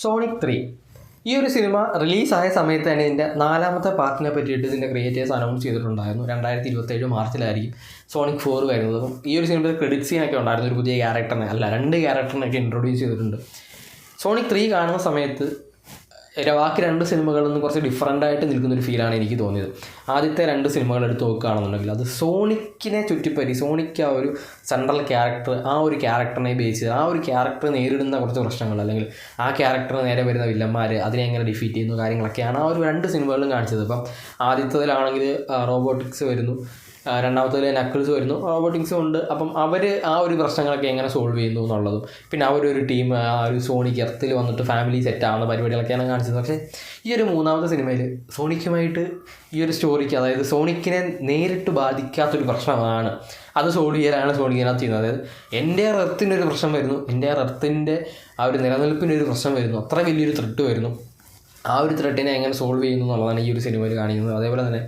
Sonic 3 ഈ ഒരു cinema റിലീസായ സമയത്ത് തന്നെ ഇതിൻ്റെ 4ാമത്തെ പാർട്ടിനെ പറ്റിയിട്ട് ഇതിൻ്റെ ക്രിയേറ്റേഴ്സ് അനൗൺസ് ചെയ്തിട്ടുണ്ടായിരുന്നു. 2027 മാർച്ചിലായിരിക്കും സോണിക് 4 വരുന്നത്. അപ്പം ഈ ഒരു സിനിമയിൽ ക്രെഡിറ്റ് സീനൊക്കെ ഉണ്ടായിരുന്നു. ഒരു പുതിയ ക്യാരക്ടറിനെ 2 ക്യാരക്ടറിനൊക്കെ ഇൻട്രൊഡ്യൂസ് ചെയ്തിട്ടുണ്ട്. സോണിക് 3 കാണുന്ന സമയത്ത് ബാക്കി 2 സിനിമകളിൽ നിന്ന് കുറച്ച് ഡിഫറൻ്റ് ആയിട്ട് നിൽക്കുന്നൊരു ഫീലാണ് എനിക്ക് തോന്നിയത്. ആദ്യത്തെ 2 സിനിമകൾ എടുത്ത് നോക്കുകയാണെന്നുണ്ടെങ്കിൽ അത് സോണിക്കിനെ ചുറ്റിപ്പറ്റി സോണിക്ക് ആ ഒരു സെൻട്രൽ ക്യാരക്ടർ, ആ ഒരു ക്യാരക്ടറിനെ ബേസ് ചെയ്ത് ആ ഒരു ക്യാരക്ടർ നേരിടുന്ന കുറച്ച് പ്രശ്നങ്ങൾ, അല്ലെങ്കിൽ ആ ക്യാരക്ടർ നേരെ വരുന്ന വില്ലന്മാർ അതിനെ എങ്ങനെ ഡിഫീറ്റ് ചെയ്യുന്നു കാര്യങ്ങളൊക്കെയാണ് ആ ഒരു 2 സിനിമകളിലും കാണിച്ചത്. ഇപ്പം ആദ്യത്തേതിലാണെങ്കിൽ റോബോട്ടിക്സ് വരുന്നു, രണ്ടാമത്തേതിൽ നക്കിൾസ് വരുന്നു, റോബോട്ടിക്സും ഉണ്ട്. അപ്പം അവർ ആ ഒരു പ്രശ്നങ്ങളൊക്കെ എങ്ങനെ സോൾവ് ചെയ്യുന്നു എന്നുള്ളതും, പിന്നെ അവരൊരു ടീം ആ ഒരു സോണിക്ക് എർത്തിൽ വന്നിട്ട് ഫാമിലി സെറ്റാവുന്ന പരിപാടികളൊക്കെയാണ് കാണിച്ചത്. പക്ഷേ ഈ ഒരു 3ാമത്തെ സിനിമയിൽ സോണിക്കുമായിട്ട് ഈ ഒരു സ്റ്റോറിക്ക്, അതായത് സോണിക്കിനെ നേരിട്ട് ബാധിക്കാത്തൊരു പ്രശ്നമാണ് അത് സോൾവ് ചെയ്യാനാണ് സോണിക്കിനകത്ത് ചെയ്യുന്നത്. അതായത് എൻ്റെ എർത്തിനൊരു പ്രശ്നം വരുന്നു, എൻ്റെ എർത്തിൻ്റെ ആ ഒരു നിലനിൽപ്പിനൊരു പ്രശ്നം വരുന്നു, അത്ര വലിയൊരു ത്രെട്ട് വരുന്നു. ആ ഒരു ത്രെട്ടിനെ എങ്ങനെ സോൾവ് ചെയ്യുന്നു എന്നുള്ളതാണ് ഈ ഒരു സിനിമയിൽ കാണിക്കുന്നത്. അതേപോലെ തന്നെ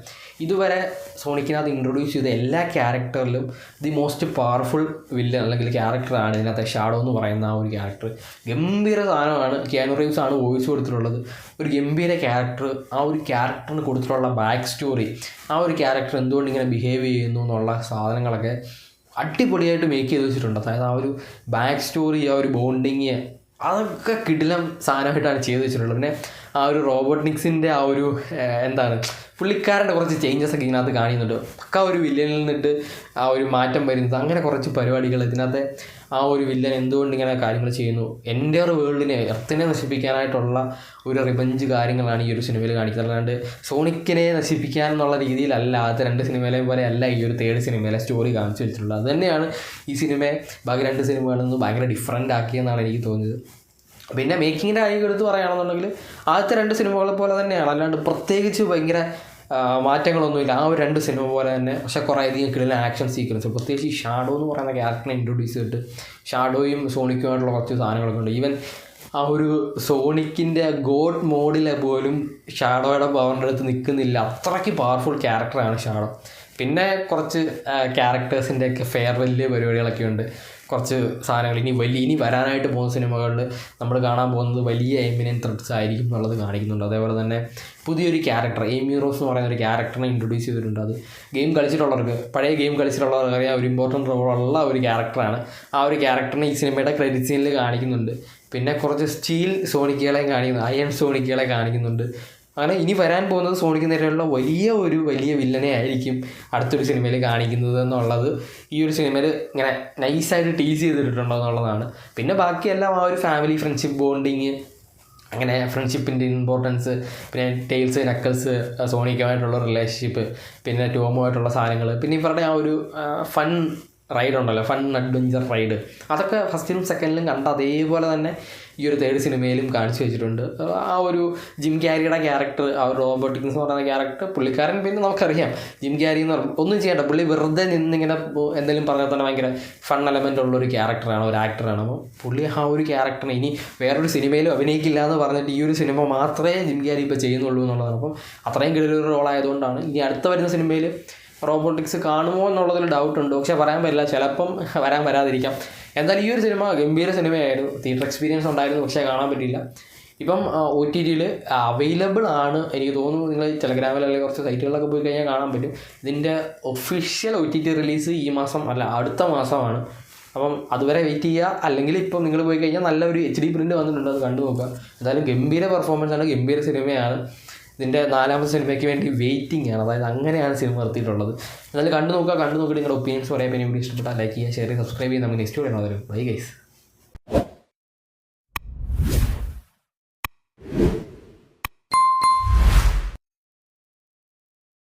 ഇതുവരെ സോണിക്കിനകത്ത് ഇൻട്രൊഡ്യൂസ് ചെയ്ത എല്ലാ ക്യാരക്ടറിലും ദി മോസ്റ്റ് പവർഫുൾ വില്ലൻ അല്ലെങ്കിൽ ക്യാരക്ടറാണ് ഇതിനകത്തെ ഷാഡോ എന്ന് പറയുന്ന ആ ഒരു ക്യാരക്ടർ. ഗംഭീര സാധനമാണ്. കിയാനു റീവ്സ് ആണ് വോയിസ് കൊടുത്തിട്ടുള്ളത്. ഒരു ഗംഭീര ക്യാരക്ടർ, ആ ഒരു ക്യാരക്ടറിന് കൊടുത്തിട്ടുള്ള ബാക്ക് സ്റ്റോറി, ആ ഒരു ക്യാരക്ടർ എന്തുകൊണ്ട് ഇങ്ങനെ ബിഹേവ് ചെയ്യുന്നു എന്നുള്ള സാധനങ്ങളൊക്കെ അടിപൊളിയായിട്ട് മേക്ക് ചെയ്ത് വെച്ചിട്ടുണ്ട്. അതായത് ആ ഒരു ബാക്ക് സ്റ്റോറി, ആ ഒരു ബോണ്ടിങ്, അതൊക്കെ കിടിലം സാധനമായിട്ടാണ് ചെയ്ത് വെച്ചിട്ടുള്ളത്. പിന്നെ ആ ഒരു റോബോട്ടിക്സിൻ്റെ ആ ഒരു പുള്ളിക്കാരൻ്റെ കുറച്ച് ചേഞ്ചസ് ഒക്കെ ഇതിനകത്ത് കാണിക്കുന്നുണ്ട്. ഒക്കെ ഒരു വില്ലനിൽ നിന്നിട്ട് ആ ഒരു മാറ്റം വരുന്നത്, അങ്ങനെ കുറച്ച് പരിപാടികൾ ഇതിനകത്ത്. ആ ഒരു വില്ലൻ എന്തുകൊണ്ട് ഇങ്ങനെ കാര്യങ്ങൾ ചെയ്യുന്നു, എൻ്റെ ഒരു വേൾഡിനെ എർത്തിനെ നശിപ്പിക്കാനായിട്ടുള്ള ഒരു റിവഞ്ച് കാര്യങ്ങളാണ് ഈ ഒരു സിനിമയിൽ കാണിക്കുന്നത്. അല്ലാണ്ട് സോണിക്കിനെ നശിപ്പിക്കാൻ എന്നുള്ള രീതിയിലല്ല ആദ്യത്തെ 2 സിനിമയിലെ പോലെ അല്ല ഈ ഒരു 3rd സിനിമയിലെ സ്റ്റോറി കാണിച്ചു വെച്ചിട്ടുള്ളത്. അത് തന്നെയാണ് ഈ സിനിമയെ ബാക്കി 2 സിനിമകളിൽ നിന്ന് ഭയങ്കര ഡിഫറൻ്റ് ആക്കിയെന്നാണ് എനിക്ക് തോന്നിയത്. പിന്നെ മേക്കിങ്ങിൻ്റെ കാര്യം എടുത്ത് പറയുകയാണെന്നുണ്ടെങ്കിൽ ആദ്യത്തെ 2 സിനിമകളെ പോലെ തന്നെയാണ്, അല്ലാണ്ട് പ്രത്യേകിച്ച് ഭയങ്കര മാറ്റങ്ങളൊന്നുമില്ല. ആ ഒരു 2 സിനിമ പോലെ തന്നെ. പക്ഷേ കുറേ അധികം കിടന്ന ആക്ഷൻ സീക്വൻസ്, പ്രത്യേകിച്ച് ഈ ഷാഡോ എന്ന് പറയുന്ന ക്യാരക്ടറിനെ ഇൻട്രൊഡ്യൂസ് ചെയ്തിട്ട് ഷാഡോയും സോണിക്കുമായിട്ടുള്ള കുറച്ച് സാധനങ്ങളൊക്കെ ഉണ്ട്. ഈവൻ ആ ഒരു സോണിക്കിൻ്റെ ഗോഡ് മോഡിലെ പോലും ഷാഡോയുടെ പവറിൻ്റെ അടുത്ത് നിൽക്കുന്നില്ല, അത്രയ്ക്ക് പവർഫുൾ ക്യാരക്ടറാണ് ഷാഡോ. പിന്നെ കുറച്ച് ക്യാരക്ടേഴ്സിൻ്റെയൊക്കെ ഫെയർവെല്ല് പരിപാടികളൊക്കെ ഉണ്ട്. കുറച്ച് സാധനങ്ങൾ ഇനി വരാനായിട്ട് പോകുന്ന സിനിമകളിൽ നമ്മൾ കാണാൻ പോകുന്നത് വലിയ എമിനൻറ്റ് ത്രെഡ്സ് ആയിരിക്കും എന്നുള്ളത് കാണിക്കുന്നുണ്ട്. അതേപോലെ തന്നെ പുതിയൊരു ക്യാരക്ടർ ഏമി റോസ് എന്ന് പറയുന്ന ഒരു ക്യാരക്ടറിനെ ഇൻട്രൊഡ്യൂസ് ചെയ്തിട്ടുണ്ട്. അത് ഗെയിം കളിച്ചിട്ടുള്ളവർക്ക്, പഴയ ഗെയിം കളിച്ചിട്ടുള്ളവർക്ക് അറിയാം, ഒരു ഇമ്പോർട്ടൻറ്റ് റോളുള്ള ഒരു ക്യാരക്ടറാണ്. ആ ഒരു ക്യാരക്ടറിനെ ഈ സിനിമയുടെ ക്രെഡിറ്റ് സീനിൽ കാണിക്കുന്നുണ്ട്. പിന്നെ കുറച്ച് സ്റ്റീൽ സോണിക്കുകളെ കാണിക്കുന്നു, അയൺ സോണിക്കുകളെ കാണിക്കുന്നുണ്ട്. അങ്ങനെ ഇനി വരാൻ പോകുന്നത് സോണിക്ക് നേരെയുള്ള വലിയ വില്ലനെ ആയിരിക്കും അടുത്തൊരു സിനിമയിൽ കാണിക്കുന്നത് എന്നുള്ളത് ഈ ഒരു സിനിമയിൽ ഇങ്ങനെ നൈസായിട്ട് ടീസ് ചെയ്തിട്ടുണ്ടോ എന്നുള്ളതാണ്. പിന്നെ ബാക്കിയെല്ലാം ആ ഒരു ഫാമിലി ഫ്രണ്ട്ഷിപ്പ് ബോണ്ടിങ്, അങ്ങനെ ഫ്രണ്ട്ഷിപ്പിൻ്റെ ഇമ്പോർട്ടൻസ്, പിന്നെ ടെയിൽസ് നക്കിൾസ് സോണിക്കുമായിട്ടുള്ള റിലേഷൻഷിപ്പ്, പിന്നെ ടോമുമായിട്ടുള്ള സാധനങ്ങൾ, പിന്നെ ഇവരുടെ ആ ഒരു ഫൺ റൈഡ് ഉണ്ടല്ലോ, ഫൺ അഡ്വഞ്ചർ റൈഡ്, അതൊക്കെ ഫസ്റ്റിലും സെക്കൻഡിലും കണ്ട അതേപോലെ തന്നെ ഈ ഒരു 3rd സിനിമയിലും കാണിച്ചു വെച്ചിട്ടുണ്ട്. ആ ഒരു ജിം ക്യാരിയുടെ ക്യാരക്ടർ, ആ ഒരു റോബോട്ടിക്സ് എന്ന് പറയുന്ന ക്യാരക്ടർ, പുള്ളിക്കാരൻ പിന്നെ നമുക്കറിയാം ജിം ക്യാരി എന്ന് പറഞ്ഞാൽ ഒന്നും ചെയ്യേണ്ട, പുള്ളി വെറുതെ നിന്നിങ്ങനെ എന്തെങ്കിലും പറഞ്ഞാൽ തന്നെ ഭയങ്കര ഫൺ എലമെൻ്റ് ഉള്ളൊരു ക്യാരക്ടറാണ്, ഒരു ആക്ടറാണ്. അപ്പോൾ പുള്ളി ആ ഒരു ക്യാരക്ടറിനെ ഇനി വേറൊരു സിനിമയിലും അഭിനയിക്കില്ല എന്ന് പറഞ്ഞിട്ട് ഈ ഒരു സിനിമ മാത്രമേ ജിം ക്യാരി ഇപ്പോൾ ചെയ്യുന്നുള്ളൂ എന്നുള്ളതാണ്. അപ്പം അത്രയും കിടലൊരു റോളായതുകൊണ്ടാണ് ഇനി അടുത്ത വരുന്ന സിനിമയിൽ റോബോട്ടിക്സ് കാണുമോ എന്നുള്ളതിൽ ഡൗട്ടുണ്ട്. പക്ഷേ പറയാൻ പറ്റില്ല, ചിലപ്പം വരാതിരിക്കാം. എന്തായാലും ഈ ഒരു സിനിമ ഗംഭീര സിനിമയായിരുന്നു. തിയേറ്റർ എക്സ്പീരിയൻസ് ഉണ്ടായിരുന്നു, പക്ഷേ കാണാൻ പറ്റില്ല. ഇപ്പം OTTയിൽ അവൈലബിൾ ആണ് എനിക്ക് തോന്നുന്നു. നിങ്ങൾ ടെലഗ്രാമിൽ അല്ലെങ്കിൽ കുറച്ച് സൈറ്റുകളിലൊക്കെ പോയി കഴിഞ്ഞാൽ കാണാൻ പറ്റും. ഇതിൻ്റെ ഒഫീഷ്യൽ OTT റിലീസ് ഈ മാസം അല്ല, അടുത്ത മാസമാണ്. അപ്പം അതുവരെ വെയിറ്റ് ചെയ്യുക. അല്ലെങ്കിൽ ഇപ്പം നിങ്ങൾ പോയി കഴിഞ്ഞാൽ നല്ലൊരു HD പ്രിൻ്റ് വന്നിട്ടുണ്ട്, അത് കണ്ടു നോക്കുക. എന്തായാലും ഗംഭീര പെർഫോമൻസ് ആണ്, ഗംഭീര സിനിമയാണ്. ഇതിൻ്റെ 4ാമത്തെ സിനിമയ്ക്ക് വേണ്ടി വെയിറ്റിംഗ് ആണ്. അതായത് അങ്ങനെയാണ് സിനിമ നിർത്തിയിട്ടുള്ളത്. എന്നാലും കണ്ടു നോക്കിയിട്ട് നിങ്ങളുടെ ഒപ്പീനിയൻസ് പറയാൻ. പിന്നെ വീഡിയോ ഇഷ്ടപ്പെട്ടാൽ ലൈക്ക് ചെയ്യുക, ഷെയർ ചെയ്യുക, സബ്സ്ക്രൈബ് ചെയ്യുക. നമുക്ക് നെക്സ്റ്റ് വീഡിയോ വരും. Bye guys.